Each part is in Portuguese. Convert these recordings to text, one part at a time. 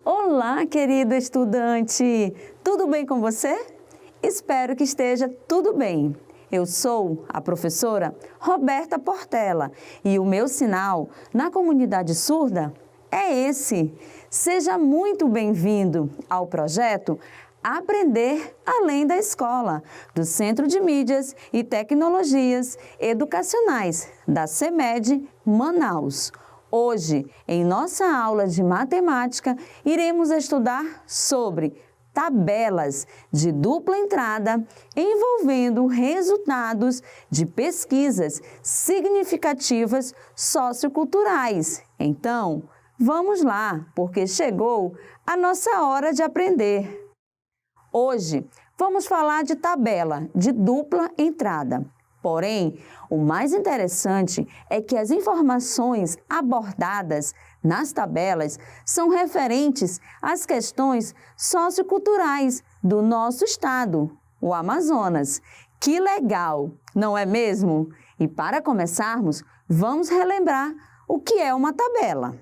Olá, querido estudante! Tudo bem com você? Espero que esteja tudo bem. Eu sou a professora Roberta Portela e o meu sinal na comunidade surda é esse. Seja muito bem-vindo ao projeto Aprender Além da Escola, do Centro de Mídias e Tecnologias Educacionais da CEMED Manaus. Hoje, em nossa aula de matemática, iremos estudar sobre tabelas de dupla entrada envolvendo resultados de pesquisas significativas socioculturais. Então, vamos lá, porque chegou a nossa hora de aprender. Hoje, vamos falar de tabela de dupla entrada. Porém, o mais interessante é que as informações abordadas nas tabelas são referentes às questões socioculturais do nosso estado, o Amazonas. Que legal, não é mesmo? E para começarmos, vamos relembrar o que é uma tabela.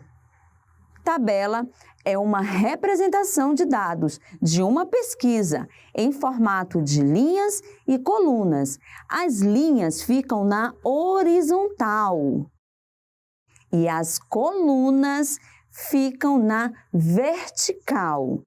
Tabela é uma representação de dados de uma pesquisa em formato de linhas e colunas. As linhas ficam na horizontal e as colunas ficam na vertical.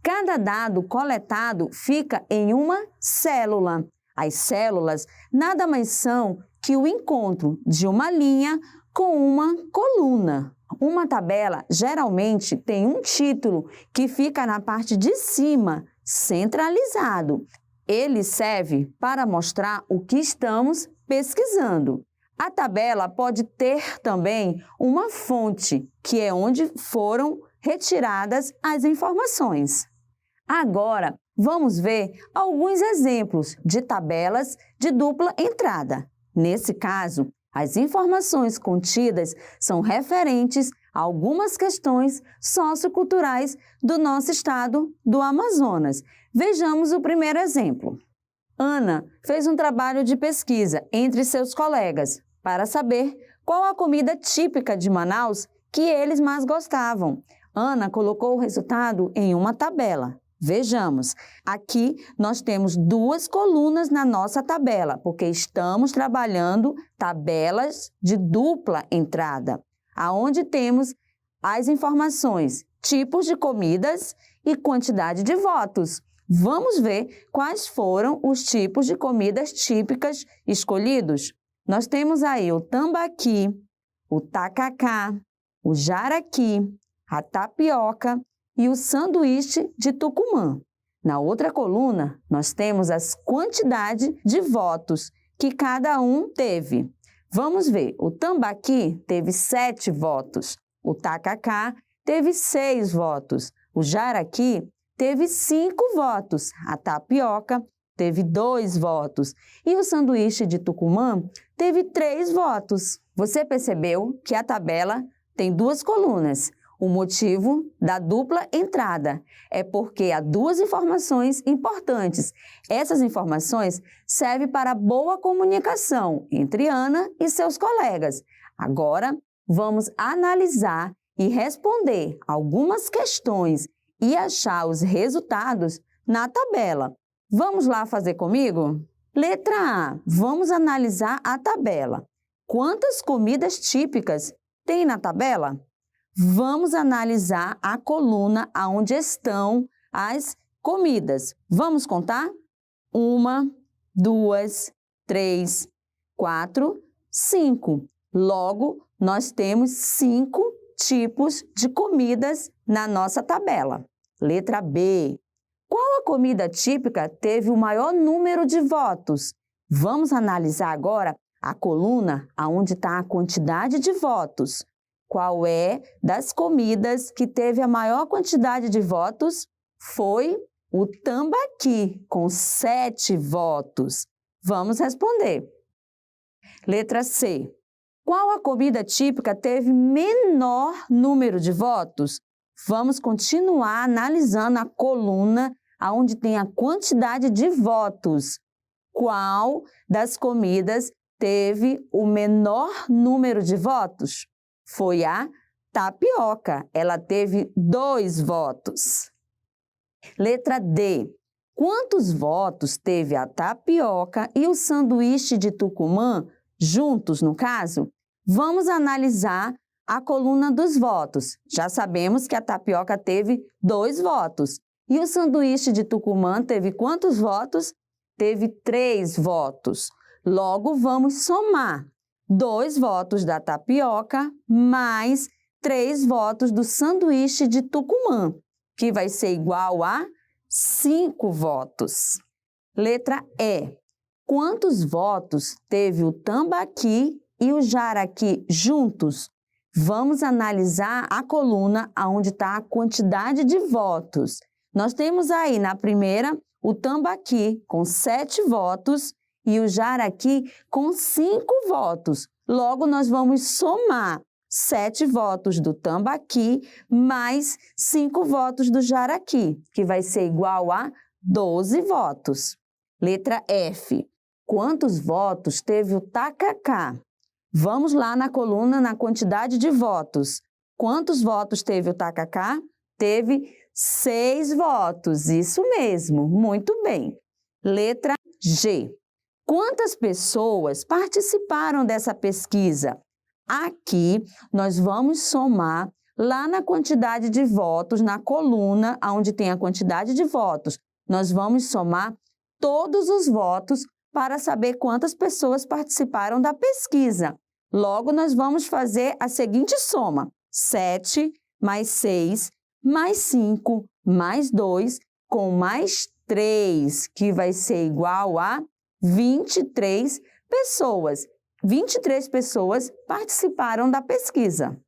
Cada dado coletado fica em uma célula. As células nada mais são que o encontro de uma linha com uma coluna. Uma tabela geralmente tem um título que fica na parte de cima, centralizado. Ele serve para mostrar o que estamos pesquisando. A tabela pode ter também uma fonte, que é onde foram retiradas as informações. Agora, vamos ver alguns exemplos de tabelas de dupla entrada. Nesse caso, as informações contidas são referentes a algumas questões socioculturais do nosso estado do Amazonas. Vejamos o primeiro exemplo. Ana fez um trabalho de pesquisa entre seus colegas para saber qual a comida típica de Manaus que eles mais gostavam. Ana colocou o resultado em uma tabela. Vejamos, aqui nós temos duas colunas na nossa tabela, porque estamos trabalhando tabelas de dupla entrada, aonde temos as informações, tipos de comidas e quantidade de votos. Vamos ver quais foram os tipos de comidas típicas escolhidos. Nós temos aí o tambaqui, o tacacá, o jaraqui, a tapioca e o sanduíche de Tucumã. Na outra coluna, nós temos as quantidades de votos que cada um teve. Vamos ver, o tambaqui teve 7 votos, o tacacá teve 6 votos, o jaraqui teve 5 votos, a tapioca teve 2 votos e o sanduíche de Tucumã teve 3 votos. Você percebeu que a tabela tem 2 colunas. O motivo da dupla entrada é porque há 2 informações importantes. Essas informações servem para boa comunicação entre Ana e seus colegas. Agora, vamos analisar e responder algumas questões e achar os resultados na tabela. Vamos lá fazer comigo? Letra A. Vamos analisar a tabela. Quantas comidas típicas tem na tabela? Vamos analisar a coluna onde estão as comidas. Vamos contar? 1, 2, 3, 4, 5. Logo, nós temos 5 tipos de comidas na nossa tabela. Letra B. Qual a comida típica teve o maior número de votos? Vamos analisar agora a coluna onde está a quantidade de votos. Qual é das comidas que teve a maior quantidade de votos? Foi o tambaqui, com 7 votos. Vamos responder. Letra C. Qual a comida típica teve menor número de votos? Vamos continuar analisando a coluna onde tem a quantidade de votos. Qual das comidas teve o menor número de votos? Foi a tapioca, ela teve 2 votos. Letra D. Quantos votos teve a tapioca e o sanduíche de Tucumã, juntos no caso? Vamos analisar a coluna dos votos. Já sabemos que a tapioca teve 2 votos. E o sanduíche de Tucumã teve quantos votos? Teve 3 votos. Logo, vamos somar 2 votos da tapioca mais 3 votos do sanduíche de Tucumã, que vai ser igual a 5 votos. Letra E. Quantos votos teve o tambaqui e o jaraqui juntos? Vamos analisar a coluna onde está a quantidade de votos. Nós temos aí na primeira o tambaqui com 7 votos e o jaraqui com 5 votos. Logo, nós vamos somar 7 votos do tambaqui mais 5 votos do jaraqui, que vai ser igual a 12 votos. Letra F. Quantos votos teve o tacacá? Vamos lá na coluna, na quantidade de votos. Quantos votos teve o tacacá? Teve 6 votos, isso mesmo, muito bem. Letra G. Quantas pessoas participaram dessa pesquisa? Aqui, nós vamos somar lá na quantidade de votos, na coluna onde tem a quantidade de votos. Nós vamos somar todos os votos para saber quantas pessoas participaram da pesquisa. Logo, nós vamos fazer a seguinte soma: 7 mais 6 mais 5 mais 2 com mais 3, que vai ser igual a 23 pessoas. 23 pessoas participaram da pesquisa.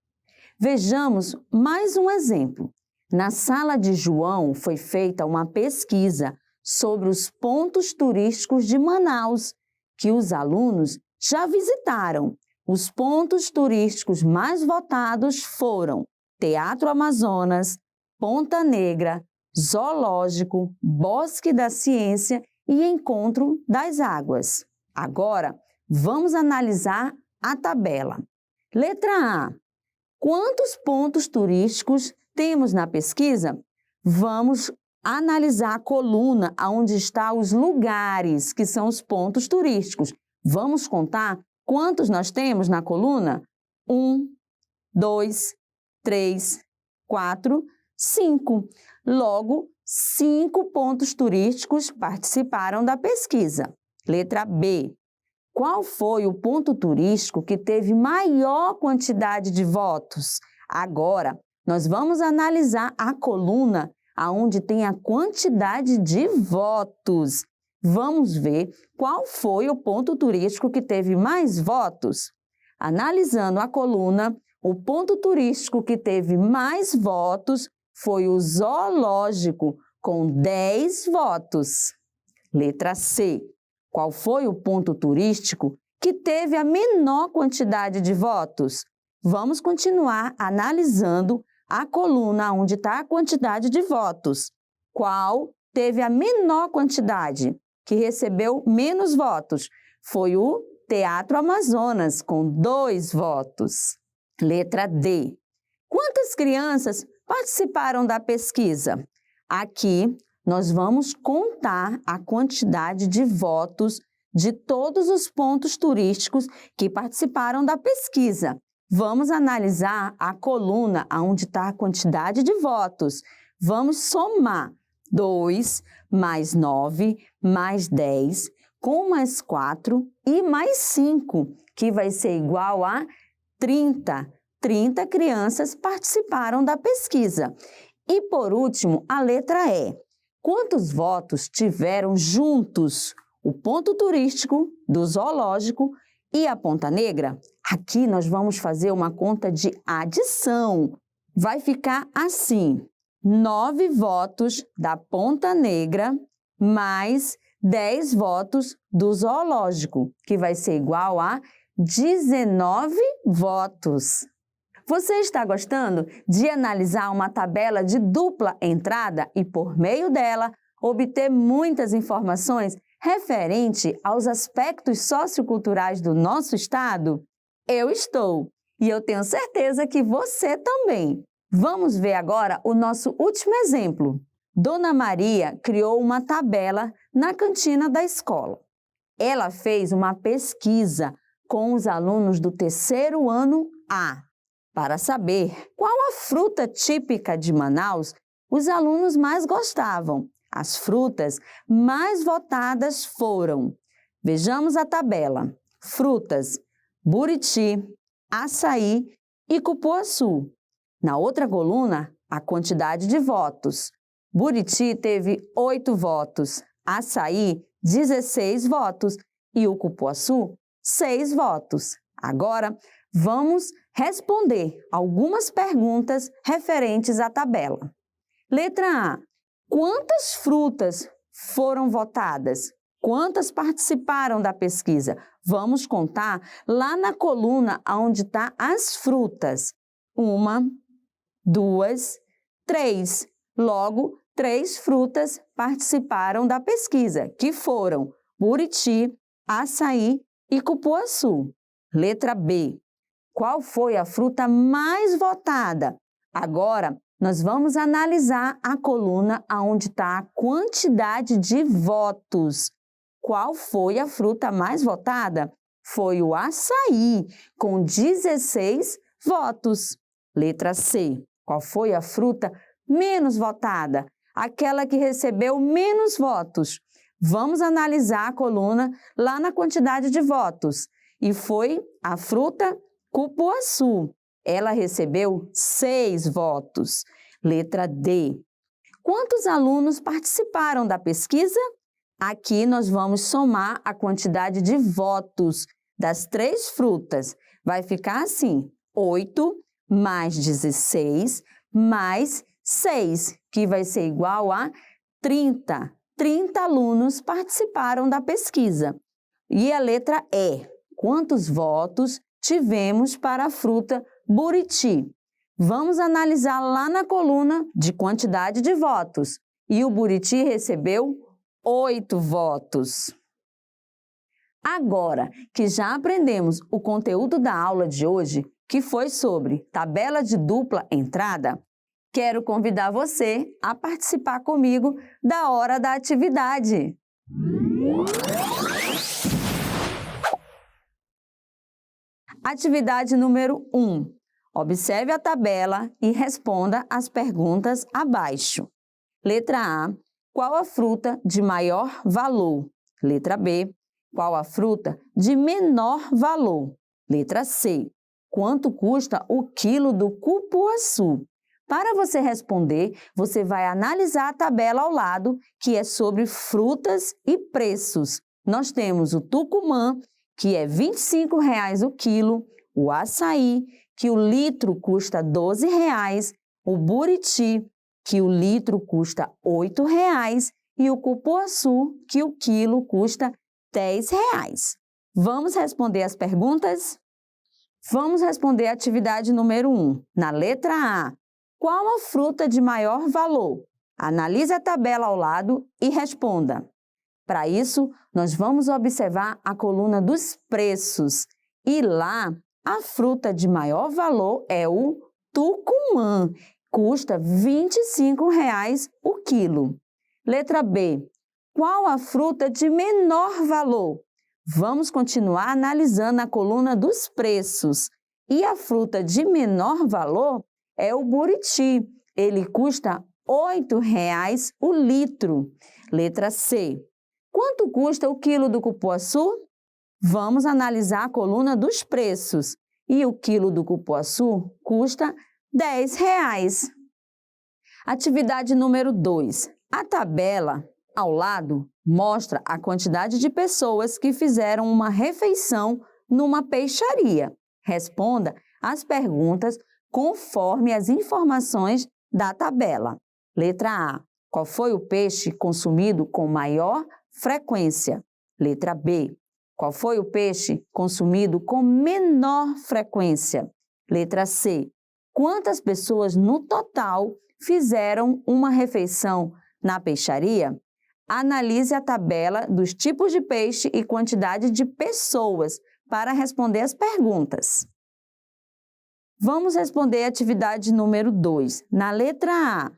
Vejamos mais um exemplo. Na sala de João foi feita uma pesquisa sobre os pontos turísticos de Manaus, que os alunos já visitaram. Os pontos turísticos mais votados foram Teatro Amazonas, Ponta Negra, Zoológico, Bosque da Ciência e Encontro das Águas. Agora, vamos analisar a tabela. Letra A. Quantos pontos turísticos temos na pesquisa? Vamos analisar a coluna onde estão os lugares, que são os pontos turísticos. Vamos contar quantos nós temos na coluna? 1, 2, 3, 4, 5. Logo, 5 pontos turísticos participaram da pesquisa. Letra B. Qual foi o ponto turístico que teve maior quantidade de votos? Agora, nós vamos analisar a coluna onde tem a quantidade de votos. Vamos ver qual foi o ponto turístico que teve mais votos. Analisando a coluna, o ponto turístico que teve mais votos foi o Zoológico, com 10 votos. Letra C. Qual foi o ponto turístico que teve a menor quantidade de votos? Vamos continuar analisando a coluna onde está a quantidade de votos. Qual teve a menor quantidade, que recebeu menos votos? Foi o Teatro Amazonas, com 2 votos. Letra D. Quantas crianças participaram da pesquisa? Aqui, nós vamos contar a quantidade de votos de todos os pontos turísticos que participaram da pesquisa. Vamos analisar a coluna onde está a quantidade de votos. Vamos somar 2 mais 9 mais 10 com mais 4 e mais 5, que vai ser igual a 30. 30 crianças participaram da pesquisa. E, por último, a letra E. Quantos votos tiveram juntos o ponto turístico do Zoológico e a Ponta Negra? Aqui nós vamos fazer uma conta de adição. Vai ficar assim: 9 votos da Ponta Negra mais 10 votos do Zoológico, que vai ser igual a 19 votos. Você está gostando de analisar uma tabela de dupla entrada e, por meio dela, obter muitas informações referente aos aspectos socioculturais do nosso estado? Eu estou! E eu tenho certeza que você também. Vamos ver agora o nosso último exemplo. Dona Maria criou uma tabela na cantina da escola. Ela fez uma pesquisa com os alunos do terceiro ano A para saber qual a fruta típica de Manaus os alunos mais gostavam. As frutas mais votadas foram, vejamos a tabela, frutas buriti, açaí e cupuaçu. Na outra coluna, a quantidade de votos. Buriti teve 8 votos, açaí 16 votos e o cupuaçu 6 votos. Agora, vamos responder algumas perguntas referentes à tabela. Letra A. Quantas frutas foram votadas? Quantas participaram da pesquisa? Vamos contar lá na coluna onde está as frutas. 1, 2, 3. Logo, 3 frutas participaram da pesquisa, que foram buriti, açaí e cupuaçu. Letra B. Qual foi a fruta mais votada? Agora, nós vamos analisar a coluna onde está a quantidade de votos. Qual foi a fruta mais votada? Foi o açaí, com 16 votos. Letra C. Qual foi a fruta menos votada? Aquela que recebeu menos votos. Vamos analisar a coluna lá na quantidade de votos. E foi a fruta cupuaçu. Ela recebeu 6 votos. Letra D. Quantos alunos participaram da pesquisa? Aqui nós vamos somar a quantidade de votos das 3 frutas. Vai ficar assim, 8 mais 16 mais 6, que vai ser igual a 30. 30 alunos participaram da pesquisa. E a letra E. Quantos votos tivemos para a fruta buriti? Vamos analisar lá na coluna de quantidade de votos. E o buriti recebeu 8 votos. Agora que já aprendemos o conteúdo da aula de hoje, que foi sobre tabela de dupla entrada, quero convidar você a participar comigo da hora da atividade. Atividade número 1. Observe a tabela e responda as perguntas abaixo. Letra A. Qual a fruta de maior valor? Letra B. Qual a fruta de menor valor? Letra C. Quanto custa o quilo do cupuaçu? Para você responder, você vai analisar a tabela ao lado, que é sobre frutas e preços. Nós temos o tucumã, que é R$ 25,00 o quilo, o açaí, que o litro custa R$ 12,00, o buriti, que o litro custa R$ 8,00 e o cupuaçu, que o quilo custa R$ 10,00. Vamos responder as perguntas? Vamos responder a atividade número 1. Na letra A, qual a fruta de maior valor? Analise a tabela ao lado e responda. Para isso, nós vamos observar a coluna dos preços. E lá, a fruta de maior valor é o tucumã. Custa R$ 25,00 o quilo. Letra B. Qual a fruta de menor valor? Vamos continuar analisando a coluna dos preços. E a fruta de menor valor é o buriti. Ele custa R$ 8,00 o litro. Letra C. Quanto custa o quilo do cupuaçu? Vamos analisar a coluna dos preços. E o quilo do cupuaçu custa R$ 10,00. Atividade número 2. A tabela ao lado mostra a quantidade de pessoas que fizeram uma refeição numa peixaria. Responda as perguntas conforme as informações da tabela. Letra A. Qual foi o peixe consumido com maior frequência? Letra B. Qual foi o peixe consumido com menor frequência? Letra C. Quantas pessoas no total fizeram uma refeição na peixaria? Analise a tabela dos tipos de peixe e quantidade de pessoas para responder as perguntas. Vamos responder a atividade número 2. Na letra A.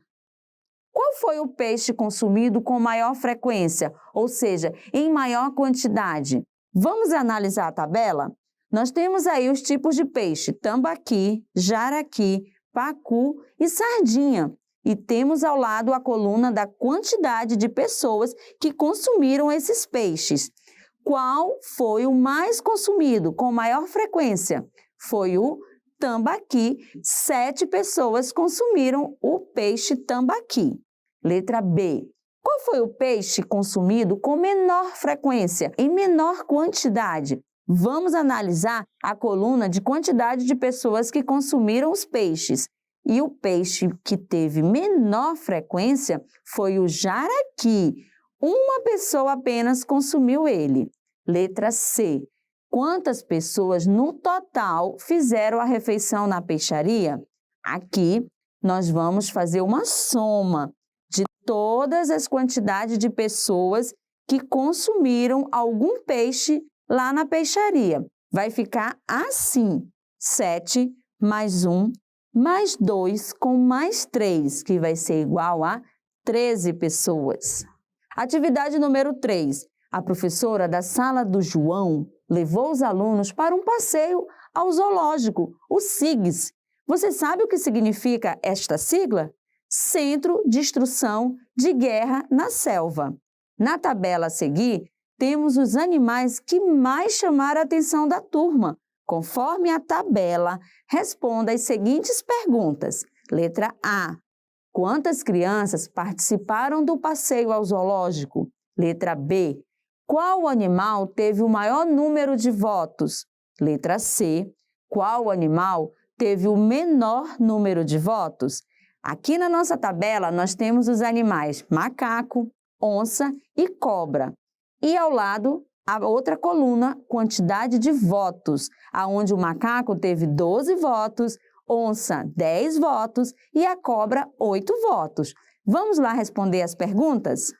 Qual foi o peixe consumido com maior frequência, ou seja, em maior quantidade? Vamos analisar a tabela? Nós temos aí os tipos de peixe: tambaqui, jaraqui, pacu e sardinha. E temos ao lado a coluna da quantidade de pessoas que consumiram esses peixes. Qual foi o mais consumido com maior frequência? Foi o tambaqui. 7 pessoas consumiram o peixe tambaqui. Letra B. Qual foi o peixe consumido com menor frequência, em menor quantidade? Vamos analisar a coluna de quantidade de pessoas que consumiram os peixes. E o peixe que teve menor frequência foi o jaraqui. Uma pessoa apenas consumiu ele. Letra C. Quantas pessoas no total fizeram a refeição na peixaria? Aqui nós vamos fazer uma soma de todas as quantidades de pessoas que consumiram algum peixe lá na peixaria. Vai ficar assim: 7 mais 1 mais 2 com mais 3, que vai ser igual a 13 pessoas. Atividade número 3. A professora da sala do João levou os alunos para um passeio ao zoológico, o CIGS. Você sabe o que significa esta sigla? Centro de Instrução de Guerra na Selva. Na tabela a seguir, temos os animais que mais chamaram a atenção da turma. Conforme a tabela, responda as seguintes perguntas. Letra A. Quantas crianças participaram do passeio ao zoológico? Letra B. Qual animal teve o maior número de votos? Letra C. Qual animal teve o menor número de votos? Aqui na nossa tabela, nós temos os animais macaco, onça e cobra. E ao lado, a outra coluna, quantidade de votos, aonde o macaco teve 12 votos, onça 10 votos e a cobra 8 votos. Vamos lá responder as perguntas?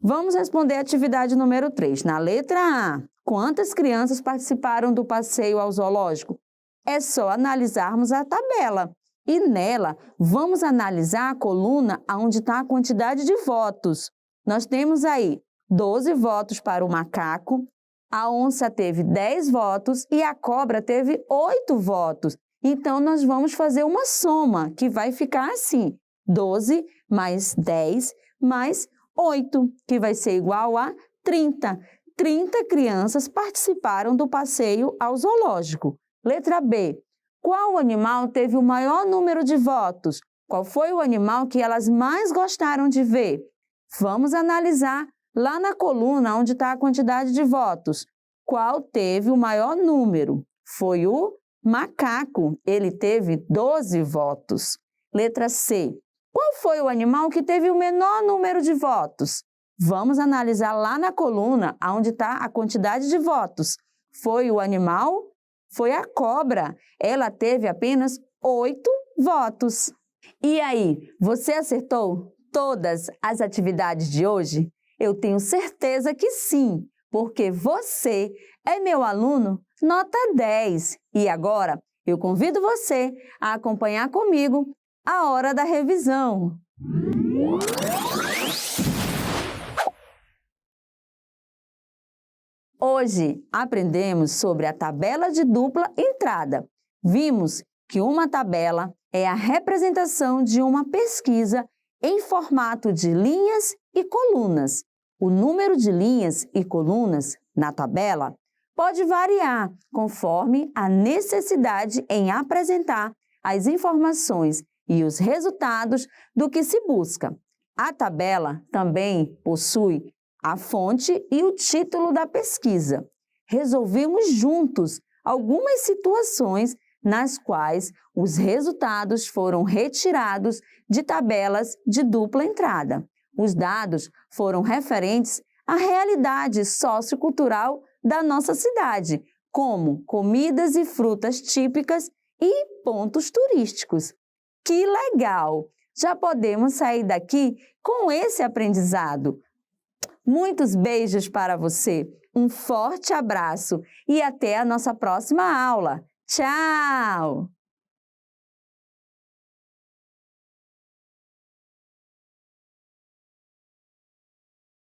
Vamos responder a atividade número 3. Na letra A, quantas crianças participaram do passeio ao zoológico? É só analisarmos a tabela. E nela, vamos analisar a coluna onde está a quantidade de votos. Nós temos aí 12 votos para o macaco, a onça teve 10 votos e a cobra teve 8 votos. Então, nós vamos fazer uma soma, que vai ficar assim: 12 mais 10 mais 8, que vai ser igual a 30. 30 crianças participaram do passeio ao zoológico. Letra B. Qual animal teve o maior número de votos? Qual foi o animal que elas mais gostaram de ver? Vamos analisar lá na coluna onde está a quantidade de votos. Qual teve o maior número? Foi o macaco. Ele teve 12 votos. Letra C. Qual foi o animal que teve o menor número de votos? Vamos analisar lá na coluna onde está a quantidade de votos. Foi o animal? Foi a cobra. Ela teve apenas 8 votos. E aí, você acertou todas as atividades de hoje? Eu tenho certeza que sim, porque você é meu aluno nota 10. E agora, eu convido você a acompanhar comigo a hora da revisão. Hoje aprendemos sobre a tabela de dupla entrada. Vimos que uma tabela é a representação de uma pesquisa em formato de linhas e colunas. O número de linhas e colunas na tabela pode variar conforme a necessidade em apresentar as informações e os resultados do que se busca. A tabela também possui a fonte e o título da pesquisa. Resolvemos juntos algumas situações nas quais os resultados foram retirados de tabelas de dupla entrada. Os dados foram referentes à realidade sociocultural da nossa cidade, como comidas e frutas típicas e pontos turísticos. Que legal! Já podemos sair daqui com esse aprendizado. Muitos beijos para você, um forte abraço e até a nossa próxima aula. Tchau!